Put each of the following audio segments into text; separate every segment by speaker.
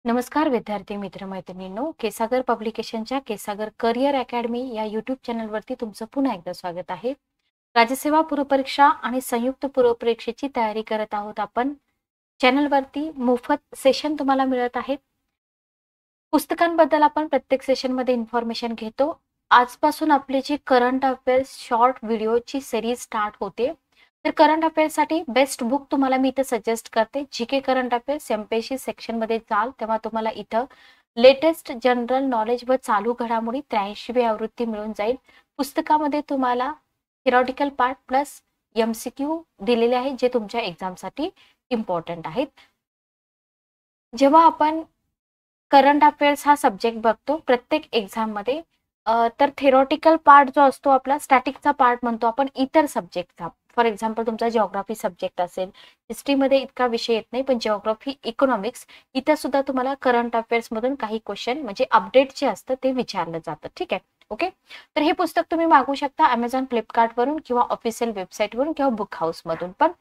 Speaker 1: नमस्कार विद्यार्थी मित्र मैत्रिणींनो, केसागर पब्लिकेशनच्या केसागर करिअर अकॅडमी या यूट्यूब चॅनलवरती तुमचं पुन्हा एकदा स्वागत आहे. राज्यसेवा पूर्वपरीक्षा आणि संयुक्त पूर्वपरीक्षेची तयारी करत आहोत आपण. चॅनलवरती मोफत सेशन तुम्हाला मिळत आहेत. पुस्तकांबद्दल आपण प्रत्येक सेशनमध्ये इन्फॉर्मेशन घेतो. आजपासून आपली जी करंट अफेअर्स शॉर्ट व्हिडिओची सिरीज स्टार्ट होते. तर करंट अफेअर्ससाठी बेस्ट बुक तुम्हाला मी इथं सजेस्ट करते. जीके करंट अफेअर्स एमपीएससी सेक्शनमध्ये जाल तेव्हा तुम्हाला इथं लेटेस्ट जनरल नॉलेज व चालू घडामोडी 83वी आवृत्ती मिळून जाईल. पुस्तकामध्ये तुम्हाला थिअरॉटिकल पार्ट प्लस एमसीक्यू दिलेले आहेत जे तुमच्या एक्झामसाठी इम्पॉर्टंट आहेत. जेव्हा आपण करंट अफेअर्स हा सब्जेक्ट बघतो प्रत्येक एक्झाममध्ये, तर थिअरॉटिकल पार्ट जो असतो आपला स्टॅटिकचा पार्ट म्हणतो आपण इतर सब्जेक्टचा. फॉर एक्झाम्पल तुमचा जिओग्राफी सब्जेक्ट असेल, हिस्ट्रीमध्ये इतका विषय येत नाही, पण जिओग्राफी, इकॉनॉमिक्स इथं सुद्धा तुम्हाला करंट अफेअर्स मधून काही क्वेश्चन म्हणजे अपडेट जे असतं ते विचारलं जातं. ठीक आहे, ओके. तर हे पुस्तक तुम्ही मागवू शकता अमेझॉन, फ्लिपकार्टवरून किंवा ऑफिशियल वेबसाईटवरून किंवा बुक हाऊसमधून. पण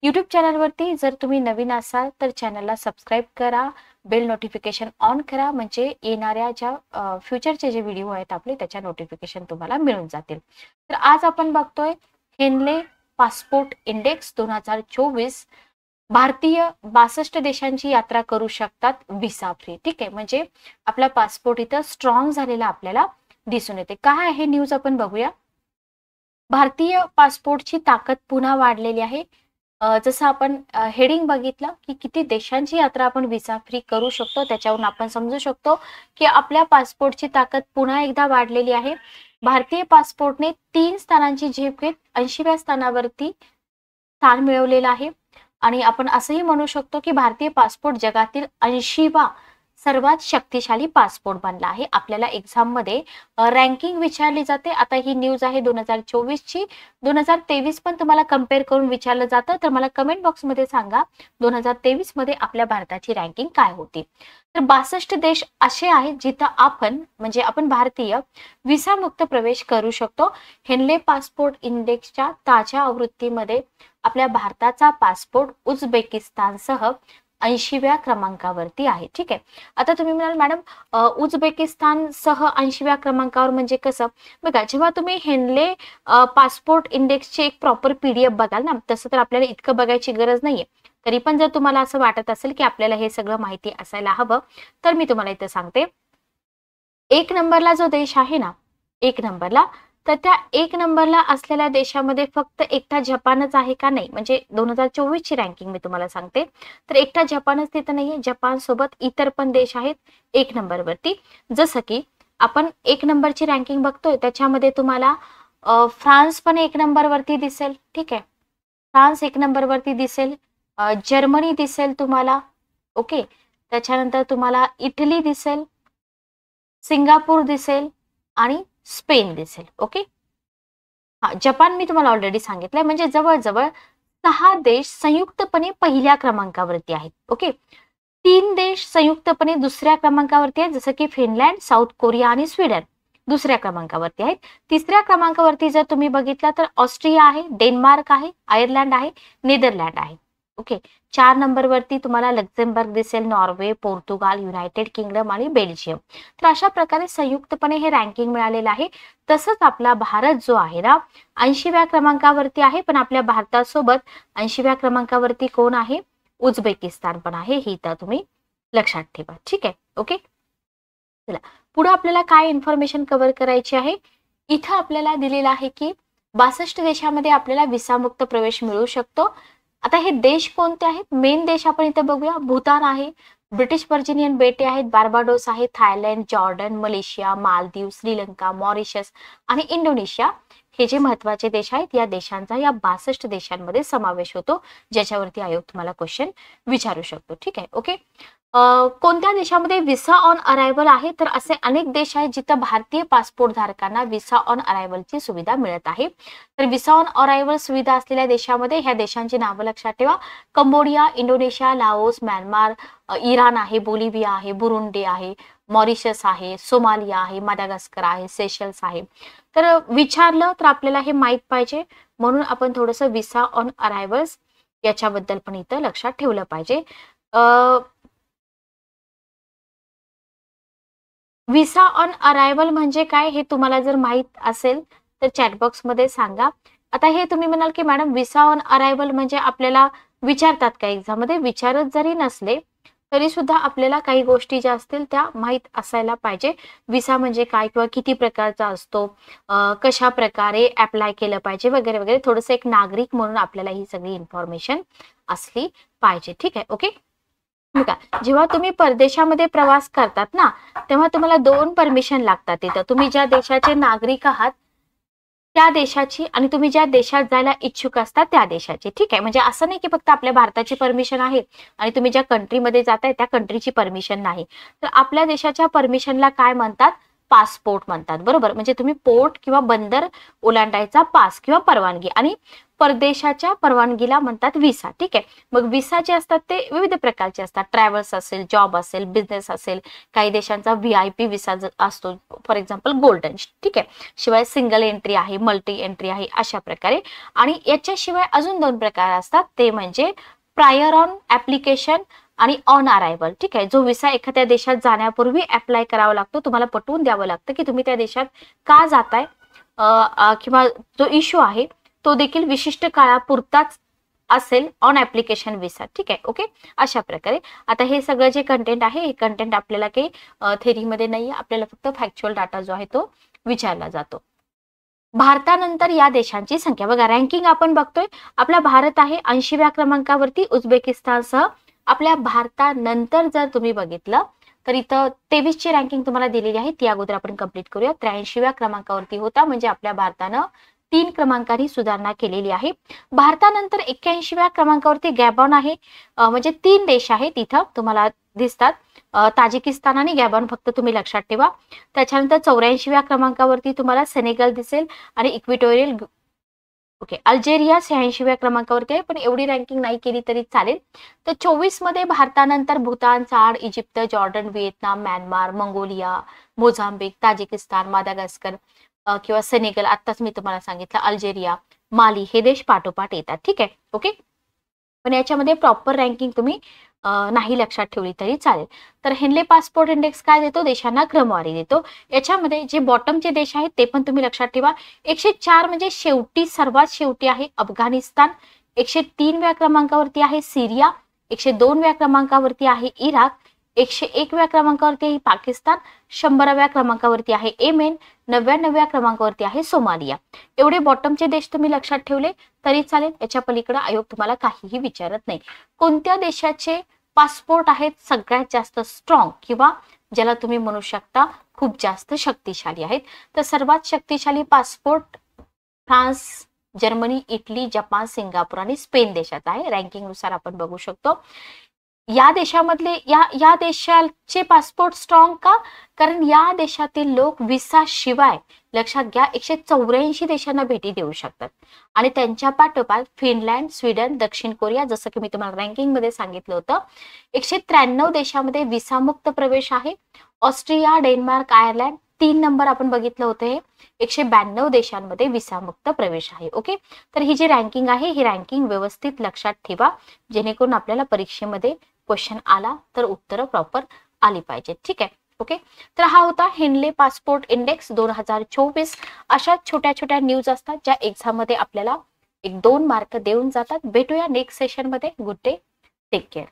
Speaker 1: यूट्यूब चॅनलवरती जर तुम्ही नवीन असाल तर चॅनलला सबस्क्राईब करा, बेल नोटिफिकेशन ऑन करा, म्हणजे येणाऱ्या ज्या फ्युचरचे जे व्हिडिओ आहेत आपले त्याच्या नोटिफिकेशन तुम्हाला मिळून जातील. तर आज आपण बघतोय हेनले पासपोर्ट इंडेक्स 2024. भारतीय 62 देशांची यात्रा करू शकतात व्हिसा फ्री. ठीक आहे, म्हणजे आपला पासपोर्ट इथं स्ट्रॉंग झालेला आपल्याला दिसून येते. काय आहे न्यूज आपण बघूया. भारतीय पासपोर्टची ताकद पुन्हा वाढलेली आहे. जसं आपण हेडिंग बघितलं की किती देशांची यात्रा आपण व्हिसा फ्री करू शकतो, त्याच्यावरून आपण समजू शकतो की आपल्या पासपोर्टची ताकद पुन्हा एकदा वाढलेली आहे. भारतीय पासपोर्टने 3 स्थानांची झेप घेत 80व्या स्थानावरती स्थान मिळवलेलं आहे. आणि आपण असंही म्हणू शकतो की भारतीय पासपोर्ट जगातील 80वा सर्वात शक्तिशाली पासपोर्ट बनला आहे. आपल्याला एक्झाम मध्ये रँकिंग विचारली जाते. आता ही न्यूज आहे 2024 ची. 2023 पण तुम्हाला कम्पेअर करून विचारलं जातं, तर मला कमेंट बॉक्स मध्ये सांगा 2023 मध्ये आपल्या भारताची रँकिंग काय होती. तर 62 देश असे आहेत जिथं आपण म्हणजे आपण भारतीय व्हिसा मुक्त प्रवेश करू शकतो. हेनले पासपोर्ट इंडेक्सच्या ताज्या आवृत्तीमध्ये आपल्या भारताचा पासपोर्ट उझबेकिस्तानसह 80व्या क्रमांकावरती आहे. ठीक आहे, आता तुम्ही म्हणाल मॅडम उझबेकिस्तान सह 80व्या क्रमांकावर म्हणजे कसं. बघा, जेव्हा तुम्ही हेनले पासपोर्ट इंडेक्सची एक प्रॉपर पीडीएफ बघाल ना, तसं तर आपल्याला इतकं बघायची गरज नाहीये. तरी पण जर तुम्हाला असं वाटत असेल की आपल्याला हे सगळं माहिती असायला हवं, तर मी तुम्हाला इथं सांगते. 1 नंबरला जो देश आहे ना, 1 नंबरला, तर त्या 1 नंबरला असलेल्या देशामध्ये फक्त एकटा जपानच आहे का, नाही. म्हणजे 2024 ची रँकिंग मी तुम्हाला सांगते. तर एकटा जपानच तिथं नाहीये, जपान सोबत इतर पण देश आहेत 1 नंबरवरती. जसं की आपण 1 नंबरची रँकिंग बघतोय त्याच्यामध्ये तुम्हाला फ्रान्स पण 1 नंबरवरती दिसेल. ठीक आहे, फ्रान्स 1 नंबरवरती दिसेल, जर्मनी दिसेल तुम्हाला, ओके. त्याच्यानंतर तुम्हाला इटली दिसेल, सिंगापूर दिसेल आणि स्पेन दिसेल. ओके, हा, जपान मी तुम्हाला ऑलरेडी सांगितलंय. म्हणजे जवळजवळ 6 देश संयुक्तपणे पहिल्या क्रमांकावरती आहेत. ओके, 3 देश संयुक्तपणे दुसऱ्या क्रमांकावरती आहेत, जसं की फिनलँड, साऊथ कोरिया आणि स्वीडन दुसऱ्या क्रमांकावरती आहेत. तिसऱ्या क्रमांकावरती जर तुम्ही बघितलं तर ऑस्ट्रिया आहे, डेन्मार्क आहे, आयर्लंड आहे, नेदरलँड आहे. ओके, 4 नंबरवरती तुम्हाला लक्झेंबर्ग दिसेल, नॉर्वे, पोर्तुगाल, युनायटेड किंगडम आणि बेल्जियम. तर अशा प्रकारे संयुक्तपणे हे रँकिंग मिळालेलं आहे. तसंच आपला भारत जो आहे ना 80व्या क्रमांकावरती आहे, पण आपल्या भारतासोबत 80व्या क्रमांकावरती कोण आहे, उझबेकिस्तान पण आहे. ही तर तुम्ही लक्षात ठेवा. ठीक आहे, ओके. चला पुढे आपल्याला काय इन्फॉर्मेशन कव्हर करायची आहे. इथं आपल्याला दिलेलं आहे की 62 देशामध्ये आपल्याला व्हिसामुक्त प्रवेश मिळू शकतो. आता हे देश कोणते आहेत, मेन देश आपण इथे बघूया. भूतान आहे, ब्रिटिश व्हर्जिनियन बेटे आहेत, बार्बाडोस आहे, Thailand, Jordan, Malaysia, Maldives, Sri Lanka, Mauritius आणि इंडोनेशिया. हे जे महत्वाचे देश आहेत, या देशांचा या 62 देशांमध्ये समावेश होतो, ज्याच्यावरती आयोग तुम्हाला क्वेश्चन विचारू शकतो. ठीक आहे, ओके. कोणत्या देशामध्ये व्हिसा ऑन अरायव्हल आहे, तर असे अनेक देश आहेत जिथं भारतीय पासपोर्ट धारकांना व्हिसा ऑन अरायव्हलची सुविधा मिळत आहे. तर व्हिसा ऑन अरायव्हल सुविधा असलेल्या देशामध्ये ह्या देशांची नावं लक्षात ठेवा. Cambodia, Indonesia, Laos, Myanmar, Iran आहे, बोलिव्हिया आहे, बुरुंडी आहे, मॉरिशस आहे, सोमालिया आहे, माडागास्कर आहे, सेशल्स आहे. तर विचारलं तर आपल्याला हे माहित पाहिजे, म्हणून आपण थोडंसं व्हिसा ऑन अरायव्हल्स याच्याबद्दल पण इथं लक्षात ठेवलं पाहिजे. व्हिसा ऑन अरायव्हल म्हणजे काय हे तुम्हाला जर माहित असेल तर चॅटबॉक्स मध्ये सांगा. आता हे तुम्ही म्हणाल की मॅडम व्हिसा ऑन अरायव्हल म्हणजे आपल्याला विचारतात का एक्झाम मध्ये? विचारत जरी नसले तरी सुद्धा आपल्याला काही गोष्टी ज्या असतील त्या माहित असायला पाहिजे. व्हिसा म्हणजे काय किंवा किती प्रकारचा असतो, कशा प्रकारे अप्लाय केलं पाहिजे वगैरे वगैरे. थोडंसं एक नागरिक म्हणून आपल्याला ही सगळी इन्फॉर्मेशन असली पाहिजे. ठीक आहे, ओके. बघा, जेव्हा तुम्ही परदेशामध्ये प्रवास करतात ना, तेव्हा तुम्हाला 2 परमिशन लागतात तिथं. तुम्ही ज्या देशाचे नागरिक आहात त्या देशाची आणि तुम्ही ज्या देशात जायला इच्छुक असता त्या देशाची. ठीक आहे, म्हणजे असं नाही की फक्त आपल्या भारताची परमिशन आहे आणि तुम्ही ज्या कंट्रीमध्ये जाताय त्या कंट्रीची परमिशन नाही. तर आपल्या देशाच्या परमिशनला काय म्हणतात? पासपोर्ट म्हणतात, बरोबर. म्हणजे तुम्ही पोर्ट किंवा बंदर ओलांडायचा पास किंवा परवानगी, आणि परदेशाच्या परवानगीला म्हणतात व्हिसा. ठीक आहे, मग व्हिसा जे असतात ते विविध प्रकारचे असतात. ट्रॅव्हल्स असेल, जॉब असेल, बिझनेस असेल, काही देशांचा VIP व्हिसा असतो, फॉर एक्झाम्पल गोल्डन. ठीक आहे, शिवाय सिंगल एंट्री आहे, मल्टी एंट्री आहे, अशा प्रकारे. आणि याच्याशिवाय अजून 2 प्रकार असतात, ते म्हणजे प्रायर ऑन ऍप्लिकेशन आणि ऑन अरायव्हल. ठीक आहे, जो व्हिसा एखाद्या देशात जाण्यापूर्वी अप्लाय करावा लागतो, तुम्हाला पटवून द्यावं लागतं की तुम्ही त्या देशात का जाताय, किंवा जो इश्यू आहे तो देखील विशिष्ट काळापुरताच असेल ऑन ऍप्लिकेशन व्हिसा. ठीक आहे, ओके. अशा प्रकारे आता हे सगळं जे कंटेंट आहे हे कंटेंट आपल्याला काही थेरीमध्ये नाहीये, आपल्याला फक्त फॅक्च्युअल डाटा जो आहे तो विचारला जातो. भारतानंतर या देशांची संख्या बघा, रँकिंग आपण बघतोय. आपला भारत आहे 80व्या क्रमांकावरती उझबेकिस्तानसह. आपल्या भारतानंतर जर तुम्ही बघितलं तर इथं 23ची रँकिंग तुम्हाला दिलेली आहे, ती अगोदर आपण कंप्लीट करूया. 83व्या क्रमांकावरती होता, म्हणजे आपल्या भारतानं 3 क्रमांकांनी सुधारणा केलेली आहे. भारतानंतर 81व्या क्रमांकावरती गॅबॉन आहे. म्हणजे 3 देश आहेत इथं तुम्हाला दिसतात, ताजिकिस्तान आणि गॅबॉन, फक्त तुम्ही लक्षात ठेवा. त्याच्यानंतर 84व्या क्रमांकावरती तुम्हाला सेनेगल दिसेल आणि इक्विटोरियल, ओके. अल्जेरिया 86व्या क्रमांकावरती आहे, पण एवढी रँकिंग नाही केली तरी चालेल. तर 24 मध्ये भारतानंतर Bhutan, Chad, Egypt, Jordan, Vietnam, Myanmar, Mongolia, Mozambique, Tajikistan, Madagascar किंवा सेनेगल, आत्ताच मी तुम्हाला सांगितलं, अल्जेरिया, माली, हे देश पाठोपाठ येतात. ठीक आहे, ओके. पण याच्यामध्ये प्रॉपर रँकिंग तुम्ही नाही लक्षात ठेवली तरी चालेल. तर हेनले पासपोर्ट इंडेक्स काय देतो? देशांना क्रमवारी देतो. याच्यामध्ये जे बॉटमचे देश आहेत ते पण तुम्ही लक्षात ठेवा. 104 म्हणजे शेवटी, सर्वात शेवटी आहे अफगाणिस्तान. 103व्या क्रमांकावरती आहे सिरिया. 102व्या क्रमांकावरती आहे इराक. 101व्या क्रमांकावरती आहे पाकिस्तान. 100व्या क्रमांकावरती आहे येमेन. 99व्या क्रमांकावरती आहे सोमालिया. एवढे बॉटमचे देश तुम्ही लक्षात ठेवले तरी चालेल. याच्या पलीकडे आयोग तुम्हाला काहीही विचारत नाही. कोणत्या देशाचे पासपोर्ट आहेत सगळ्यात जास्त स्ट्रॉंग, किंवा ज्याला तुम्ही म्हणू शकता खूप जास्त शक्तिशाली आहेत? तर सर्वात शक्तिशाली passport France, Germany, Italy, Japan, Singapore आणि स्पेन देशाचा आहे. रँकिंग नुसार आपण बघू शकतो. या देशामधले या देशाचे पासपोर्ट स्ट्रॉंग का? कारण या देशातील लोक व्हिसा शिवाय, लक्षात घ्या, 184 देशांना भेटी देऊ शकतात. आणि त्यांच्या पाठोपाठ फिनलँड, स्वीडन, दक्षिण कोरिया, जसं की मी तुम्हाला रँकिंग मध्ये सांगितलं होतं, 193 देशामध्ये व्हिसामुक्त प्रवेश आहे. ऑस्ट्रिया, डेन्मार्क, आयर्लंड 3 नंबर आपण बघितलं होतं. हे 192 देशांमध्ये व्हिसामुक्त प्रवेश आहे. ओके, तर ही जी रँकिंग आहे ही रँकिंग व्यवस्थित लक्षात ठेवा, जेणेकरून आपल्याला परीक्षेमध्ये क्वेश्चन आला तर उत्तरं प्रॉपर आली पाहिजेत. ठीक आहे, ओके. तर हा होता हेनले पासपोर्ट इंडेक्स 2024. अशा छोट्या छोट्या न्यूज असतात ज्या एक्झाम मध्ये आपल्याला 1-2 मार्क देऊन जातात. भेटूया नेक्स्ट सेशन मध्ये. Good day, take care.